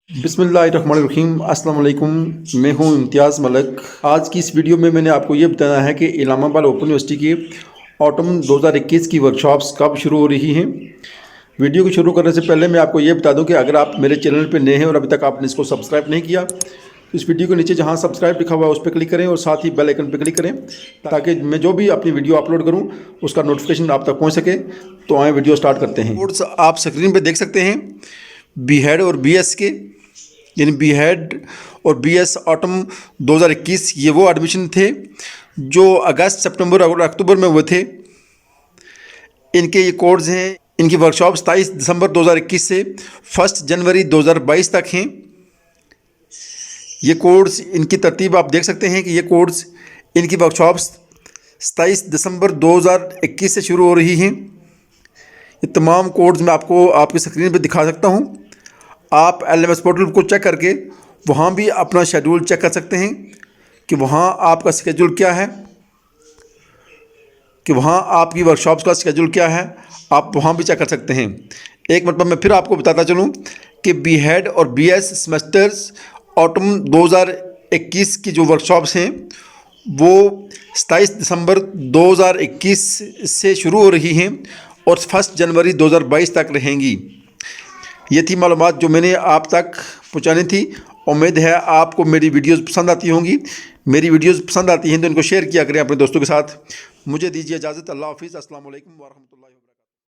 बिस्मिल्लाहिर्रहमानिर्रहीम अस्सलाम वालेकुम। मैं हूं इम्तियाज़ मलिक। आज की इस वीडियो में मैंने आपको ये बताना है कि इस्लामाबाद ओपन यूनिवर्सिटी की ऑटम 2021 की वर्कशॉप्स कब शुरू हो रही हैं। वीडियो को शुरू करने से पहले मैं आपको ये बता दूं कि अगर आप मेरे चैनल पर नए हैं और अभी तक आपने इसको सब्सक्राइब नहीं किया तो इस वीडियो के नीचे जहां सब्सक्राइब लिखा हुआ है उस पर क्लिक करें और साथ ही बेल आइकन पर क्लिक करें ताकि मैं जो भी अपनी वीडियो अपलोड करूँ उसका नोटिफिकेशन आप तक पहुँच सके। तो आए वीडियो स्टार्ट करते हैं। कोर्स आप स्क्रीन पर देख सकते हैं बी हेड और बी एस के, यानी बी हेड और बी एस ऑटम 2021 ये वो एडमिशन थे जो अगस्त सितंबर और अक्टूबर में हुए थे। इनके ये कोर्स हैं। इनकी वर्कशॉप 27 दिसंबर 2021 से 1 जनवरी 2022 तक हैं। ये कोर्स इनकी तरतीब आप देख सकते हैं कि ये कोर्स इनकी वर्कशॉप्स 27 दिसंबर 2021 से शुरू हो रही हैं। ये तमाम कोर्स मैं आपको आपकी स्क्रीन पर दिखा सकता हूँ। आप LMS पोर्टल को चेक करके वहाँ भी अपना शेड्यूल चेक कर सकते हैं कि वहाँ आपका स्केड्यूल क्या है, कि वहाँ आपकी वर्कशॉप्स का स्केड्यूल क्या है, आप वहाँ भी चेक कर सकते हैं। एक मतलब मैं फिर आपको बताता चलूँ कि बी हेड और BS सेमेस्टर्स ऑटम 2021 की जो वर्कशॉप्स हैं वो 27 दिसंबर 2021 से शुरू हो रही हैं और 1 जनवरी 2022 तक रहेंगी। ये थी मालूमात जो मैंने आप तक पहुँचानी थी। उम्मीद है आपको मेरी वीडियोज़ पसंद आती होंगी। मेरी वीडियोज़ पसंद आती हैं तो इनको शेयर किया करें अपने दोस्तों के साथ। मुझे दीजिए इजाज़त। अल्लाह हाफ़िज़। अस्सलाम वालेकुम व रहमतुल्लाह।